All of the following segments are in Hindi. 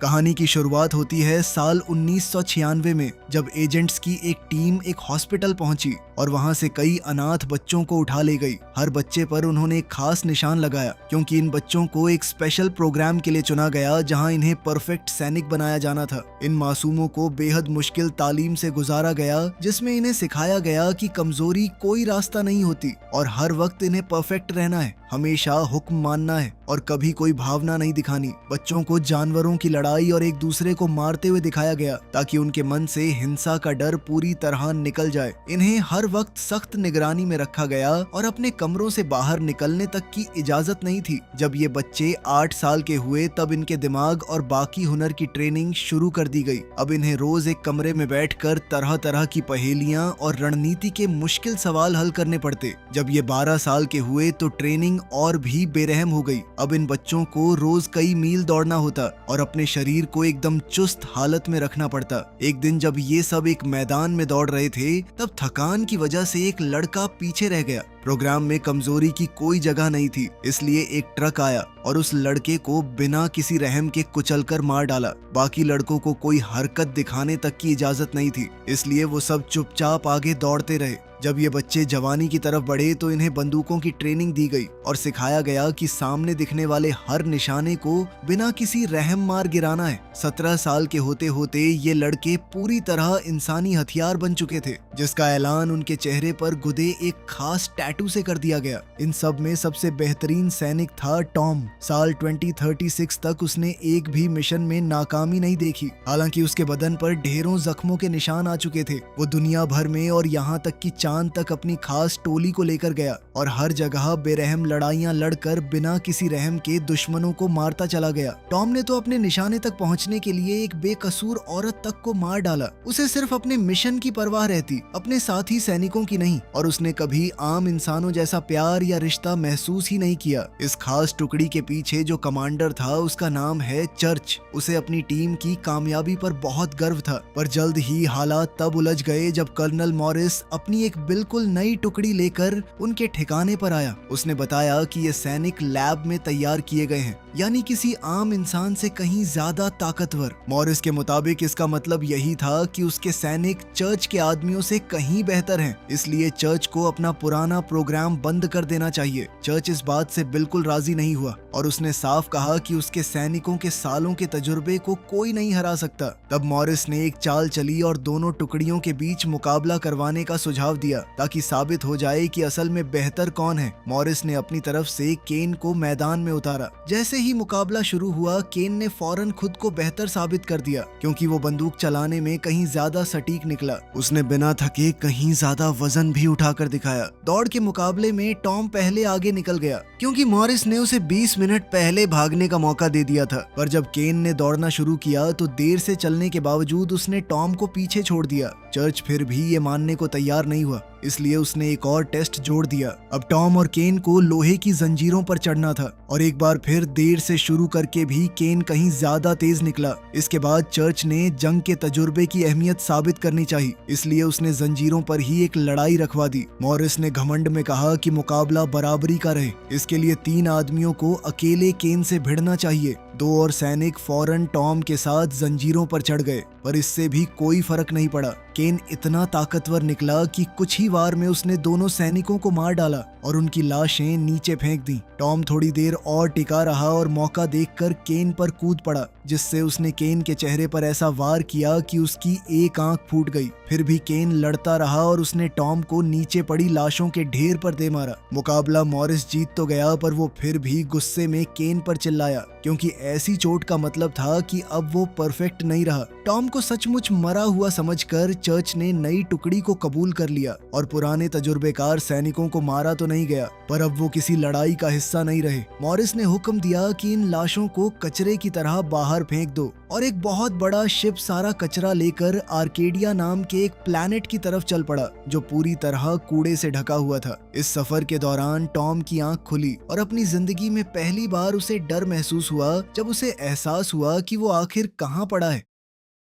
कहानी की शुरुआत होती है साल 1996 में, जब एजेंट्स की एक टीम एक हॉस्पिटल पहुंची और वहां से कई अनाथ बच्चों को उठा ले गई। हर बच्चे पर उन्होंने एक खास निशान लगाया, क्योंकि इन बच्चों को एक स्पेशल प्रोग्राम के लिए चुना गया जहां इन्हें परफेक्ट सैनिक बनाया जाना था। इन मासूमों को बेहद मुश्किल तालीम से गुजारा गया, जिसमें इन्हें सिखाया गया कि कमजोरी कोई रास्ता नहीं होती और हर वक्त इन्हें परफेक्ट रहना है, हमेशा हुक्म मानना है और कभी कोई भावना नहीं दिखानी। बच्चों को जानवरों की लड़ाई और एक दूसरे को मारते हुए दिखाया गया ताकि उनके मन से हिंसा का डर पूरी तरह निकल जाए। इन्हें हर वक्त सख्त निगरानी में रखा गया और अपने कमरों से बाहर निकलने तक की इजाजत नहीं थी। जब ये बच्चे 8 साल के हुए तब इनके दिमाग और बाकी हुनर की ट्रेनिंग शुरू कर दी गई। अब इन्हें रोज एक कमरे में बैठकर तरह तरह की पहेलियां और रणनीति के मुश्किल सवाल हल करने पड़ते। जब ये 12 साल के हुए तो ट्रेनिंग और भी बेरहम हो गई। अब इन बच्चों को रोज कई मील दौड़ना होता और अपने शरीर को एकदम चुस्त हालत में रखना पड़ता। एक दिन जब ये सब एक मैदान में दौड़ रहे थे, तब थकान की वजह से एक लड़का पीछे रह गया। प्रोग्राम में कमजोरी की कोई जगह नहीं थी, इसलिए एक ट्रक आया और उस लड़के को बिना किसी रहम के कुचलकर मार डाला। बाकी लड़कों को कोई हरकत दिखाने तक की इजाजत नहीं थी, इसलिए वो सब चुपचाप आगे दौड़ते रहे। जब ये बच्चे जवानी की तरफ बढ़े तो इन्हें बंदूकों की ट्रेनिंग दी गई और सिखाया गया कि सामने दिखने वाले हर निशाने को बिना किसी रहम मार गिराना है। 17 साल के होते होते ये लड़के पूरी तरह इंसानी हथियार बन चुके थे, जिसका ऐलान उनके चेहरे पर गुदे एक खास टैटू से कर दिया गया। इन सब में सबसे बेहतरीन सैनिक था टॉम। साल 2036 तक उसने एक भी मिशन में नाकामी नहीं देखी। हालांकि उसके बदन पर ढेरों जख्मों के निशान आ चुके थे। वो दुनिया भर में और यहाँ तक कि चांद तक अपनी खास टोली को लेकर गया और हर जगह बेरहम लड़ाइयां लड़कर बिना किसी रहम के दुश्मनों को मारता चला गया। टॉम ने तो अपने निशाने तक पहुंचने के लिए एक बेकसूर औरत तक को मार डाला। उसे सिर्फ अपने मिशन की परवाह रहती, अपने साथी सैनिकों की नहीं, और उसने कभी आम इंसानों जैसा प्यार या रिश्ता महसूस ही नहीं किया। इस खास टुकड़ी के पीछे जो कमांडर था उसका नाम है चर्च। उसे अपनी टीम की कामयाबी पर बहुत गर्व था, पर जल्द ही हालात तब उलझ गए जब कर्नल मॉरिस अपनी एक बिल्कुल नई टुकड़ी लेकर उनके ठिकाने पर आया। उसने बताया कि ये सैनिक लैब में तैयार किए गए हैं, यानी किसी आम इंसान से कहीं ज्यादा ताकतवर। मॉरिस के मुताबिक इसका मतलब यही था कि उसके सैनिक चर्च के आदमियों से कहीं बेहतर हैं, इसलिए चर्च को अपना पुराना प्रोग्राम बंद कर देना चाहिए। चर्च इस बात से बिल्कुल राजी नहीं हुआ और उसने साफ कहा कि उसके सैनिकों के सालों के तजुर्बे को कोई नहीं हरा सकता। तब मॉरिस ने एक चाल चली और दोनों टुकड़ियों के बीच मुकाबला करवाने का सुझाव दिया ताकि साबित हो जाए कि असल में बेहतर कौन है। मॉरिस ने अपनी तरफ से केन को मैदान में उतारा। जैसे ही मुकाबला शुरू हुआ, केन ने फौरन खुद को बेहतर साबित कर दिया, क्योंकि वो बंदूक चलाने में कहीं ज्यादा सटीक निकला। उसने बिना थके कहीं ज्यादा वजन भी उठाकर दिखाया। दौड़ के मुकाबले में टॉम पहले आगे निकल गया, क्योंकि मॉरिस ने उसे 20 मिनट पहले भागने का मौका दे दिया था। पर जब केन ने दौड़ना शुरू किया तो देर से चलने के बावजूद उसने टॉम को पीछे छोड़ दिया। चर्च फिर भी ये मानने को तैयार नहीं हुआ, इसलिए उसने एक और टेस्ट जोड़ दिया। अब टॉम और केन को लोहे की जंजीरों पर चढ़ना था और एक बार फिर देर से शुरू करके भी केन कहीं ज्यादा तेज निकला। इसके बाद चर्च ने जंग के तजुर्बे की अहमियत साबित करनी चाहिए, इसलिए उसने जंजीरों पर ही एक लड़ाई रखवा दी। मॉरिस ने घमंड में कहा कि मुकाबला बराबरी का रहे, इसके लिए 3 आदमियों को अकेले केन से भिड़ना चाहिए। 2 और सैनिक फौरन टॉम के साथ जंजीरों पर चढ़ गए, पर इससे भी कोई फर्क नहीं पड़ा। केन इतना ताकतवर निकला कि कुछ ही वार में उसने दोनों सैनिकों को मार डाला और उनकी लाशें नीचे फेंक दी। टॉम थोड़ी देर और टिका रहा और मौका देखकर केन पर कूद पड़ा, जिससे उसने केन के चेहरे पर ऐसा वार किया कि उसकी एक आंख फूट गई। फिर भी केन लड़ता रहा और उसने टॉम को नीचे पड़ी लाशों के ढेर पर दे मारा। मुकाबला मॉरिस जीत तो गया, पर वो फिर भी गुस्से में केन पर चिल्लाया, क्योंकि ऐसी चोट का मतलब था कि अब वो परफेक्ट नहीं रहा। टॉम को सचमुच मरा हुआ समझकर चर्च ने नई टुकड़ी को कबूल कर लिया और पुराने तजुर्बेकार सैनिकों को मारा तो नहीं गया, पर अब वो किसी लड़ाई का हिस्सा नहीं रहे। मॉरिस ने हुक्म दिया कि इन लाशों को कचरे की तरह बाहर फेंक दो और एक बहुत बड़ा शिप सारा कचरा लेकर आर्केडिया नाम के एक प्लैनेट की तरफ चल पड़ा, जो पूरी तरह कूड़े से ढका हुआ था। इस सफर के दौरान टॉम की आंख खुली और अपनी जिंदगी में पहली बार उसे डर महसूस हुआ, जब उसे एहसास हुआ कि वो आखिर कहाँ पड़ा है।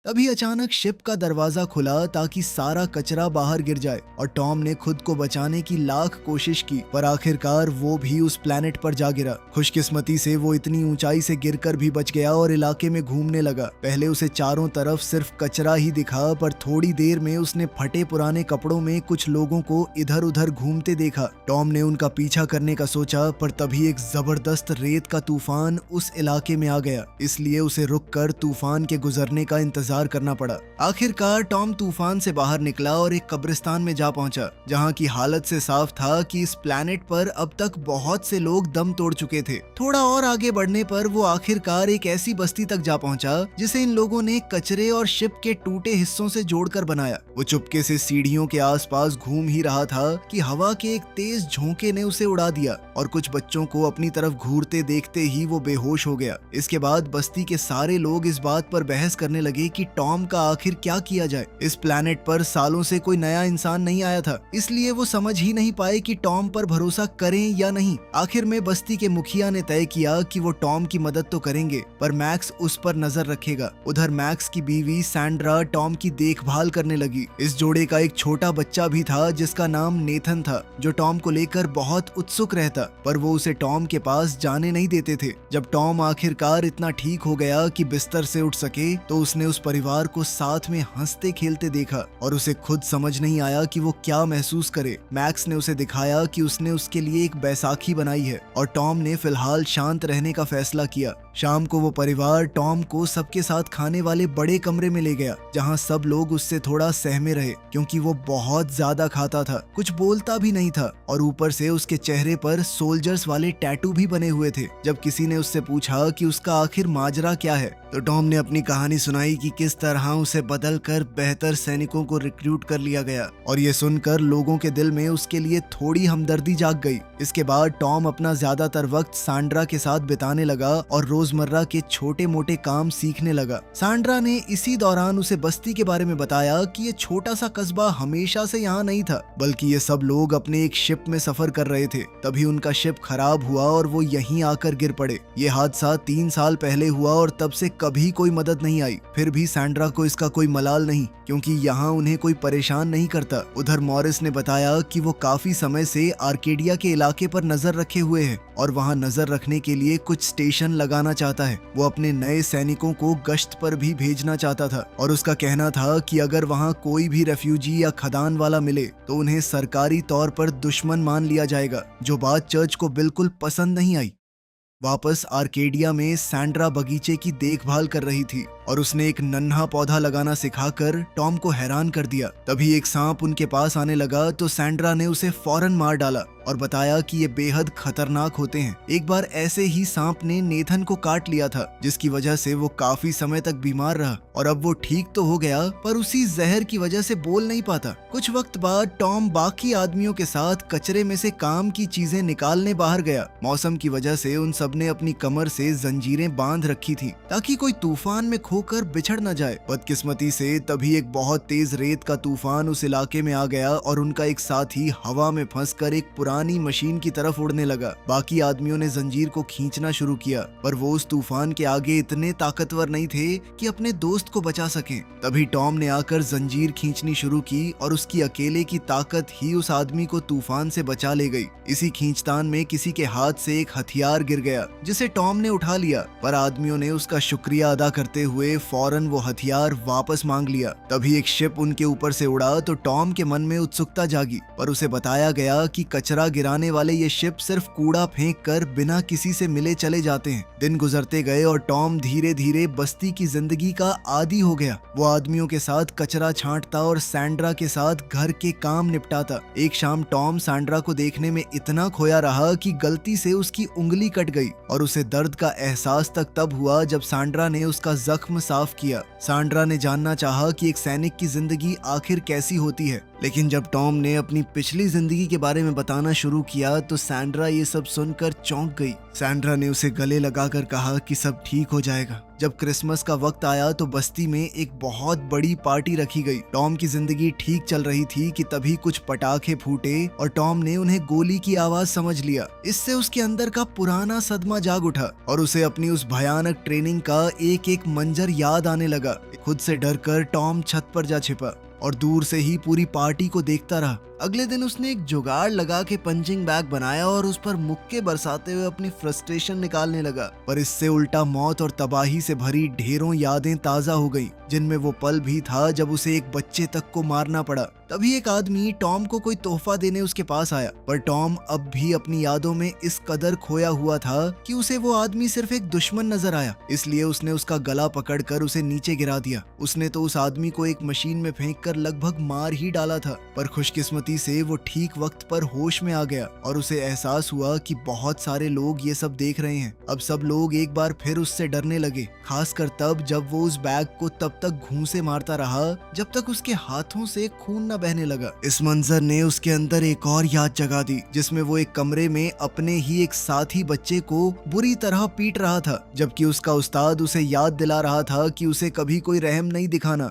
तभी अचानक शिप का दरवाजा खुला ताकि सारा कचरा बाहर गिर जाए और टॉम ने खुद को बचाने की लाख कोशिश की, पर आखिरकार वो भी उस प्लेनेट पर जा गिरा। खुशकिस्मती से वो इतनी ऊंचाई से गिरकर भी बच गया और इलाके में घूमने लगा। पहले उसे चारों तरफ सिर्फ कचरा ही दिखा, पर थोड़ी देर में उसने फटे पुराने कपड़ों में कुछ लोगों को इधर उधर घूमते देखा। टॉम ने उनका पीछा करने का सोचा, पर तभी एक जबरदस्त रेत का तूफान उस इलाके में आ गया, इसलिए उसे रुककर तूफान के गुजरने का इंतजार करना पड़ा। आखिरकार टॉम तूफान से बाहर निकला और एक कब्रिस्तान में जा पहुंचा, जहां की हालत से साफ था कि इस प्लेनेट पर अब तक बहुत से लोग दम तोड़ चुके थे। थोड़ा और आगे बढ़ने पर वो आखिरकार एक ऐसी बस्ती तक जा पहुंचा जिसे इन लोगों ने कचरे और शिप के टूटे हिस्सों से जोड़कर बनाया। वो चुपके से सीढ़ियों के आसपास घूम ही रहा था कि हवा के एक तेज झोंके ने उसे उड़ा दिया और कुछ बच्चों को अपनी तरफ घूरते देखते ही वो बेहोश हो गया। इसके बाद बस्ती के सारे लोग इस बात पर बहस करने लगे कि टॉम का आखिर क्या किया जाए। इस प्लेनेट पर सालों से कोई नया इंसान नहीं आया था, इसलिए वो समझ ही नहीं पाए कि टॉम पर भरोसा करें या नहीं। आखिर में बस्ती के मुखिया ने तय किया कि वो टॉम की मदद तो करेंगे, पर मैक्स उस पर नजर रखेगा। उधर मैक्स की बीवी सैंड्रा टॉम की देखभाल करने लगी। इस जोड़े का एक छोटा बच्चा भी था जिसका नाम नेथन था, जो टॉम को लेकर बहुत उत्सुक रहता, पर वो उसे टॉम के पास जाने नहीं देते थे। जब टॉम आखिरकार इतना ठीक हो गया कि बिस्तर से उठ सके, तो उसने उस परिवार को साथ में हंसते खेलते देखा और उसे खुद समझ नहीं आया कि वो क्या महसूस करे। मैक्स ने उसे दिखाया कि उसने उसके लिए एक बैसाखी बनाई है और टॉम ने फिलहाल शांत रहने का फैसला किया। शाम को वो परिवार टॉम को सबके साथ खाने वाले बड़े कमरे में ले गया, जहां सब लोग उससे थोड़ा सहमे रहे, क्योंकि वो बहुत ज्यादा खाता था, कुछ बोलता भी नहीं था और ऊपर से उसके चेहरे पर सोल्जर्स वाले टैटू भी बने हुए थे। जब किसी ने उससे पूछा कि उसका आखिर माजरा क्या है, तो टॉम ने अपनी कहानी सुनाई कि किस तरह उसे बदलकर बेहतर सैनिकों को रिक्रूट कर लिया गया, और ये सुनकर लोगों के दिल में उसके लिए थोड़ी हमदर्दी जाग गई। इसके बाद टॉम अपना ज्यादातर वक्त सैंड्रा के साथ बिताने लगा और रोजमर्रा के छोटे मोटे काम सीखने लगा। सैंड्रा ने इसी दौरान उसे बस्ती के बारे में बताया कि ये छोटा सा कस्बा हमेशा से यहाँ नहीं था, बल्कि ये सब लोग अपने एक शिप में सफर कर रहे थे। तभी उनका शिप खराब हुआ और वो यहीं आकर गिर पड़े। ये हादसा 3 साल पहले हुआ और तब से कभी कोई मदद नहीं आई। फिर भी सैंड्रा को इसका कोई मलाल नहीं, क्योंकि यहाँ उन्हें कोई परेशान नहीं करता। उधर मॉरिस ने बताया कि वो काफी समय से आर्केडिया के इलाके पर नजर रखे हुए है और वहाँ नजर रखने के लिए कुछ स्टेशन लगाना चाहता है। वो अपने नए सैनिकों को गश्त पर भी भेजना चाहता था और उसका कहना था कि अगर वहाँ कोई भी रेफ्यूजी या खदान वाला मिले तो उन्हें सरकारी तौर पर दुश्मन मान लिया जाएगा, जो बात चर्च को बिल्कुल पसंद नहीं आई। वापस आर्केडिया में सैंड्रा बगीचे की देखभाल कर रही थी और उसने एक नन्हा पौधा लगाना सिखाकर टॉम को हैरान कर दिया। तभी एक सांप उनके पास आने लगा तो सैंड्रा ने उसे फौरन मार डाला और बताया कि ये बेहद खतरनाक होते हैं। एक बार ऐसे ही सांप ने नेथन को काट लिया था, जिसकी वजह से वो काफी समय तक बीमार रहा और अब वो ठीक तो हो गया, पर उसी जहर की वजह से बोल नहीं पाता। कुछ वक्त बाद टॉम बाकी आदमियों के साथ कचरे में से काम की चीजें निकालने बाहर गया। मौसम की वजह से उन सब ने अपनी कमर से जंजीरें बांध रखी थी ताकि कोई तूफान में खोकर बिछड़ न जाए। बदकिस्मती से तभी एक बहुत तेज रेत का तूफान उस इलाके में आ गया और उनका एक साथी हवा में फंसकर एक पुरानी मशीन की तरफ उड़ने लगा। बाकी आदमियों ने जंजीर को खींचना शुरू किया, पर वो उस तूफान के आगे इतने ताकतवर नहीं थे कि अपने दोस्त को बचा सकें। तभी टॉम ने आकर जंजीर खींचनी शुरू की और उसकी अकेले की ताकत ही उस आदमी को तूफान से बचा ले गई। इसी खींचतान में किसी के हाथ से एक हथियार गिर गया, जिसे टॉम ने उठा लिया, पर आदमियों ने उसका शुक्रिया अदा करते हुए फौरन वो हथियार वापस मांग लिया। तभी एक शिप उनके ऊपर से उड़ा तो टॉम के मन में उत्सुकता जागी, पर उसे बताया गया कि कचरा गिराने वाले ये शिप सिर्फ कूड़ा फेंक कर बिना किसी से मिले चले जाते हैं। दिन गुजरते गए और टॉम धीरे धीरे बस्ती की जिंदगी का आदी हो गया। वो आदमियों के साथ कचरा छांटता और सैंड्रा के साथ घर के काम निपटाता। एक शाम टॉम सैंड्रा को देखने में इतना खोया रहा कि गलती से उसकी उंगली कट गई और उसे दर्द का एहसास तक तब हुआ जब सैंड्रा ने उसका जख्म साफ किया। सैंड्रा ने जानना चाहा कि एक सैनिक की जिंदगी आखिर कैसी होती है, लेकिन जब टॉम ने अपनी पिछली जिंदगी के बारे में बताना शुरू किया तो सैंड्रा ये सब सुनकर चौंक गई। सैंड्रा ने उसे गले लगाकर कहा कि सब ठीक हो जाएगा। जब क्रिसमस का वक्त आया तो बस्ती में एक बहुत बड़ी पार्टी रखी गई। टॉम की जिंदगी ठीक चल रही थी कि तभी कुछ पटाखे फूटे और टॉम ने उन्हें गोली की आवाज समझ लिया। इससे उसके अंदर का पुराना सदमा जाग उठा और उसे अपनी उस भयानक ट्रेनिंग का एक एक मंजर याद आने लगा। खुद से डरकर टॉम छत पर जा छिपा और दूर से ही पूरी पार्टी को देखता रहा। अगले दिन उसने एक जुगाड़ लगा के पंचिंग बैग बनाया और उस पर मुक्के बरसाते हुए अपनी फ्रस्ट्रेशन निकालने लगा। पर इससे उल्टा मौत और तबाही से भरी ढेरों यादें ताजा हो गईं, जिनमें वो पल भी था जब उसे एक बच्चे तक को मारना पड़ा। तभी एक आदमी टॉम को कोई तोहफा देने उसके पास आया, पर टॉम अब भी अपनी यादों में इस कदर खोया हुआ था कि उसे वो आदमी सिर्फ एक दुश्मन नजर आया। इसलिए उसने उसका गला पकड़कर उसे नीचे गिरा दिया। उसने तो उस आदमी को एक मशीन में फेंककर लगभग मार ही डाला था, पर खुशकिस्मती से वो ठीक वक्त पर होश में आ गया और उसे एहसास हुआ कि बहुत सारे लोग ये सब देख रहे हैं। अब सब लोग एक बार फिर उससे डरने लगे, खासकर तब जब वो उस बैग को तब तक घूंसे मारता रहा जब तक उसके हाथों से खून न बहने लगा। इस मंजर ने उसके अंदर एक और याद जगा दी, जिसमें वो एक कमरे में अपने ही एक साथी बच्चे को बुरी तरह पीट रहा था, जबकि उसका उस्ताद उसे याद दिला रहा था कि उसे कभी कोई रहम नहीं दिखाना।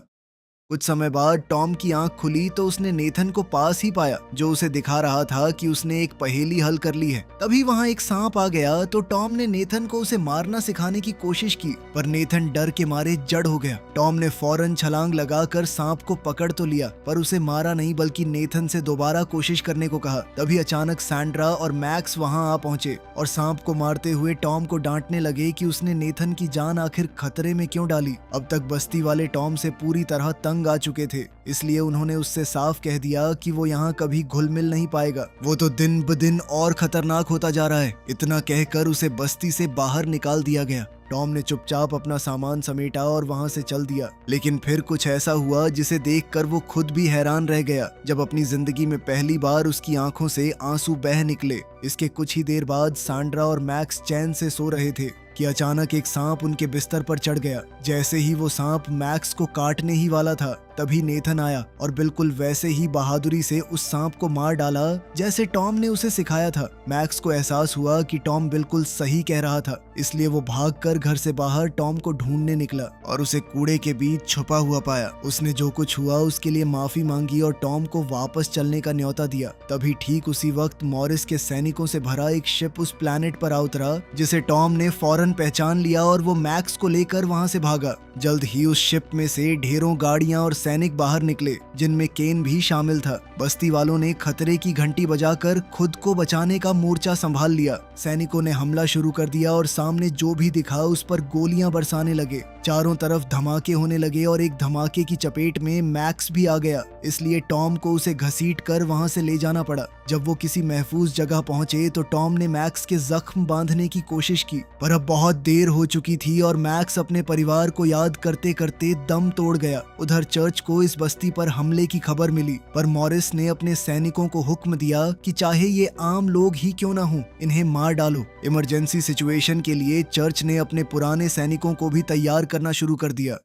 कुछ समय बाद टॉम की आंख खुली तो उसने नेथन को पास ही पाया, जो उसे दिखा रहा था कि उसने एक पहेली हल कर ली है। तभी वहां एक सांप आ गया तो टॉम ने नेथन को उसे मारना सिखाने की कोशिश की, पर नेथन डर के मारे जड़ हो गया। टॉम ने फौरन छलांग लगाकर सांप को पकड़ तो लिया, पर उसे मारा नहीं बल्कि नेथन से दोबारा कोशिश करने को कहा। तभी अचानक सैंड्रा और मैक्स वहां आ पहुंचे और सांप को मारते हुए टॉम को डांटने लगे कि उसने नेथन की जान आखिर खतरे में क्यों डाली। अब तक बस्ती वाले टॉम से पूरी तरह तंग आ चुके थे, इसलिए उन्होंने उससे साफ कह दिया कि वो यहाँ कभी घुल मिल नहीं पाएगा। वो तो दिन ब दिन और खतरनाक होता जा रहा है। इतना कहकर उसे बस्ती से बाहर निकाल दिया गया। टॉम ने चुपचाप अपना सामान समेटा और वहां से चल दिया। लेकिन फिर कुछ ऐसा हुआ जिसे देखकर वो खुद भी हैरान रह गया, जब अपनी जिंदगी में पहली बार उसकी आंखों से आंसू बह निकले। इसके कुछ ही देर बाद सैंड्रा और मैक्स चैन से सो रहे थे कि अचानक एक सांप उनके बिस्तर पर चढ़ गया। जैसे ही वो सांप मैक्स को काटने ही वाला था, तभी नेथन आया और बिल्कुल वैसे ही बहादुरी से उस सांप को मार डाला जैसे टॉम ने उसे सिखाया था। मैक्स को एहसास हुआ कि टॉम बिल्कुल सही कह रहा था, इसलिए वो भागकर घर से बाहर टॉम को ढूंढने निकला और उसे कूड़े के बीच छुपा हुआ पाया। उसने जो कुछ हुआ उसके लिए माफी मांगी और टॉम को वापस चलने का न्योता दिया। तभी ठीक उसी वक्त मॉरिस के सैनिकों से भरा एक शिप उस प्लैनेट पर आ उतरा, जिसे टॉम ने फौरन पहचान लिया और वो मैक्स को लेकर वहां से भागा। जल्द ही उस शिप में से ढेरों गाड़ियां और सैनिक बाहर निकले, जिनमें केन भी शामिल था। बस्ती वालों ने खतरे की घंटी बजाकर खुद को बचाने का मोर्चा संभाल लिया। सैनिकों ने हमला शुरू कर दिया और सामने जो भी दिखा उस पर गोलियां बरसाने लगे। चारों तरफ धमाके होने लगे और एक धमाके की चपेट में मैक्स भी आ गया, इसलिए टॉम को उसे घसीट कर वहां से ले जाना पड़ा। जब वो किसी महफूज जगह पहुंचे तो टॉम ने मैक्स के जख्म बांधने की कोशिश की, पर अब बहुत देर हो चुकी थी और मैक्स अपने परिवार को याद करते करते दम तोड़ गया। उधर चर्च को इस बस्ती पर हमले की खबर मिली, पर मॉरिस ने अपने सैनिकों को हुक्म दिया कि चाहे ये आम लोग ही क्यों ना हो, इन्हें मार डालो। इमरजेंसी सिचुएशन के लिए चर्च ने अपने पुराने सैनिकों को भी तैयार करना शुरू कर दिया।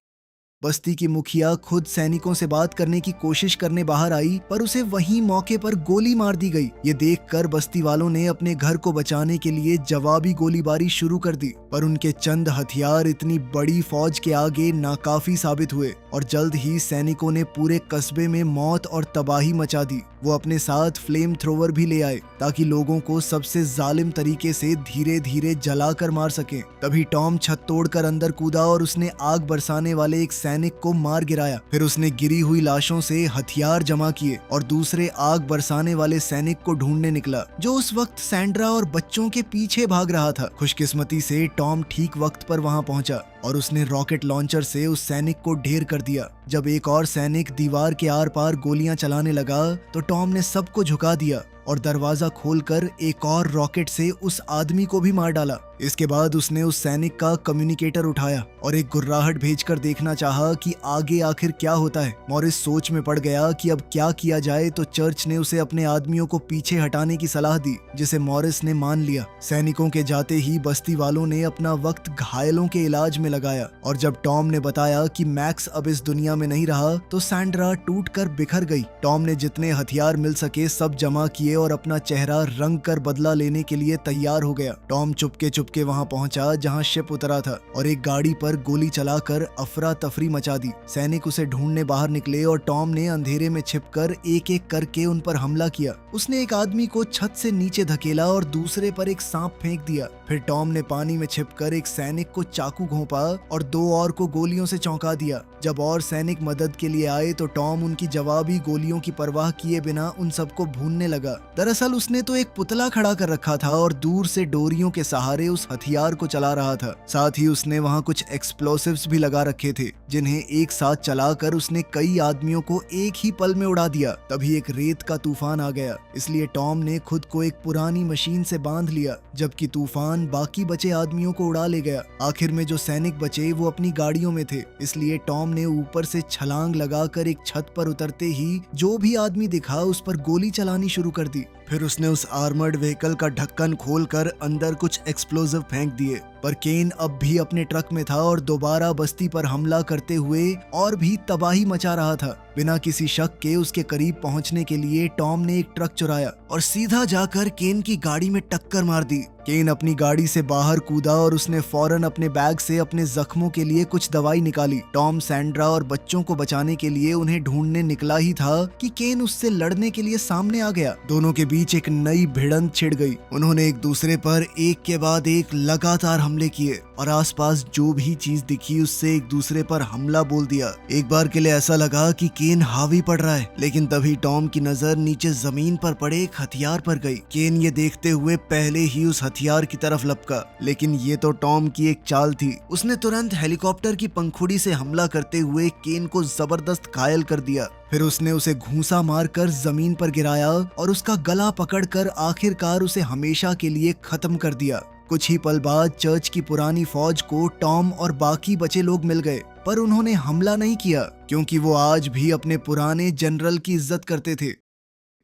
बस्ती की मुखिया खुद सैनिकों से बात करने की कोशिश करने बाहर आई, पर उसे वहीं मौके पर गोली मार दी गई। ये देखकर बस्ती वालों ने अपने घर को बचाने के लिए जवाबी गोलीबारी शुरू कर दी, पर उनके चंद हथियार इतनी बड़ी फौज के आगे नाकाफी साबित हुए और जल्द ही सैनिकों ने पूरे कस्बे में मौत और तबाही मचा दी। वो अपने साथ फ्लेम थ्रोवर भी ले आए ताकि लोगों को सबसे जालिम तरीके से धीरे धीरे जलाकर मार सकें। तभी टॉम छत तोड़कर अंदर कूदा और उसने आग बरसाने वाले एक सैनिक को मार गिराया। फिर उसने गिरी हुई लाशों से हथियार जमा किए और दूसरे आग बरसाने वाले सैनिक को ढूंढने निकला, जो उस वक्त सैंड्रा और बच्चों के पीछे भाग रहा था। खुशकिस्मती से टॉम ठीक वक्त पर वहां पहुंचा और उसने रॉकेट लॉन्चर से उस सैनिक को ढेर कर दिया। जब एक और सैनिक दीवार के आर पार गोलियां चलाने लगा तो टॉम ने सबको झुका दिया और दरवाजा खोलकर एक और रॉकेट से उस आदमी को भी मार डाला। इसके बाद उसने उस सैनिक का कम्युनिकेटर उठाया और एक गुर्राहट भेजकर देखना चाहा कि आगे आखिर क्या होता है। मॉरिस सोच में पड़ गया कि अब क्या किया जाए, तो चर्च ने उसे अपने आदमियों को पीछे हटाने की सलाह दी, जिसे मॉरिस ने मान लिया। सैनिकों के जाते ही बस्ती वालों ने अपना वक्त घायलों के इलाज में लगाया और जब टॉम ने बताया कि मैक्स अब इस दुनिया में नहीं रहा तो सैंड्रा टूट कर बिखर गई। टॉम ने जितने हथियार मिल सके सब जमा किए और अपना चेहरा रंग कर बदला लेने के लिए तैयार हो गया। टॉम चुपके चुपके वहां पहुंचा जहां शिप उतरा था और एक गाड़ी पर गोली चलाकर अफरा तफरी मचा दी। सैनिक उसे ढूंढने बाहर निकले और टॉम ने अंधेरे में छिपकर एक एक करके उन पर हमला किया। उसने एक आदमी को छत से नीचे धकेला और दूसरे पर एक सांप फेंक दिया। फिर टॉम ने पानी में छिपकर एक सैनिक को चाकू घोंपा और 2 और को गोलियों से चौंका दिया। जब और सैनिक मदद के लिए आए तो टॉम उनकी जवाबी गोलियों की परवाह किए बिना उन सबको भूनने लगा। दरअसल उसने तो एक पुतला खड़ा कर रखा था और दूर से डोरियों के सहारे उस हथियार को चला रहा था। साथ ही उसने वहां कुछ एक्सप्लोसिव्स भी लगा रखे थे, जिन्हें एक साथ चलाकर उसने कई आदमियों को एक ही पल में उड़ा दिया। तभी एक रेत का तूफान आ गया, इसलिए टॉम ने खुद को एक पुरानी मशीन से बांध लिया, जबकि तूफान बाकी बचे आदमियों को उड़ा ले गया। आखिर में जो सैनिक बचे वो अपनी गाड़ियों में थे, इसलिए टॉम ने ऊपर से छलांग लगाकर एक छत पर उतरते ही जो भी आदमी दिखा उस पर गोली चलानी शुरू कर दी। फिर उसने उस आर्मर्ड व्हीकल का ढक्कन खोलकर अंदर कुछ एक्सप्लोजिव फेंक दिए। पर केन अब भी अपने ट्रक में था और दोबारा बस्ती पर हमला करते हुए और भी तबाही मचा रहा था। बिना किसी शक के उसके करीब पहुंचने के लिए टॉम ने एक ट्रक चुराया और सीधा जाकर केन की गाड़ी में टक्कर मार दी। केन अपनी गाड़ी से बाहर कूदा और उसने फौरन अपने बैग से अपने जख्मों के लिए कुछ दवाई निकाली। टॉम सैंड्रा और बच्चों को बचाने के लिए उन्हें ढूंढने निकला ही था कि केन उससे लड़ने के लिए सामने आ गया। दोनों के बीच एक नई भिड़ंत छिड़ गई। उन्होंने एक दूसरे पर एक के बाद एक लगातार हमले किए और आसपास जो भी चीज दिखी उससे एक दूसरे पर हमला बोल दिया। एक बार के लिए ऐसा लगा कि केन हावी पड़ रहा है, लेकिन तभी टॉम की नजर नीचे जमीन पर पड़े एक हथियार पर गई। केन ये देखते हुए पहले ही उस हथियार की तरफ लपका, लेकिन ये तो टॉम की एक चाल थी। उसने तुरंत हेलीकॉप्टर की पंखुड़ी से हमला करते हुए केन को जबरदस्त घायल कर दिया। फिर उसने उसे घूंसा मारकर जमीन पर गिराया और उसका गला पकड़कर आखिरकार उसे हमेशा के लिए खत्म कर दिया। कुछ ही पल बाद चर्च की पुरानी फौज को टॉम और बाकी बचे लोग मिल गए, पर उन्होंने हमला नहीं किया क्योंकि वो आज भी अपने पुराने जनरल की इज्जत करते थे।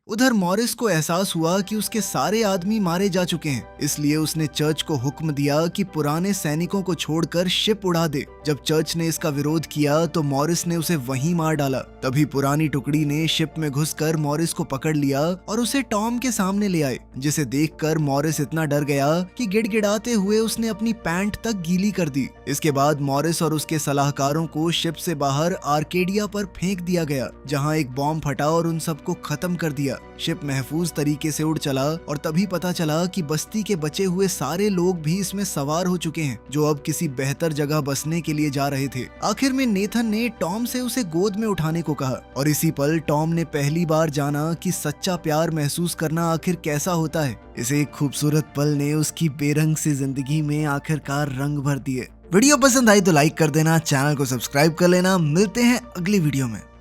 उधर मॉरिस को एहसास हुआ कि उसके सारे आदमी मारे जा चुके हैं, इसलिए उसने चर्च को हुक्म दिया कि पुराने सैनिकों को छोड़कर शिप उड़ा दे। जब चर्च ने इसका विरोध किया तो मॉरिस ने उसे वहीं मार डाला। तभी पुरानी टुकड़ी ने शिप में घुसकर मॉरिस को पकड़ लिया और उसे टॉम के सामने ले आए, जिसे देखकर मॉरिस इतना डर गया कि गिड़गिड़ाते हुए उसने अपनी पैंट तक गीली कर दी। इसके बाद मॉरिस और उसके सलाहकारों को शिप से बाहर आर्केडिया पर फेंक दिया गया, जहाँ एक बॉम्ब फटा और उन सबको खत्म कर दिया। शिप महफूज तरीके से उड़ चला और तभी पता चला कि बस्ती के बचे हुए सारे लोग भी इसमें सवार हो चुके हैं, जो अब किसी बेहतर जगह बसने के लिए जा रहे थे। आखिर में नेथन ने टॉम से उसे गोद में उठाने को कहा और इसी पल टॉम ने पहली बार जाना कि सच्चा प्यार महसूस करना आखिर कैसा होता है। इसे एक खूबसूरत पल ने उसकी बेरंग सी जिंदगी में आखिरकार रंग भर दिए। वीडियो पसंद आई तो लाइक कर देना, चैनल को सब्सक्राइब कर लेना। मिलते हैं अगली वीडियो में।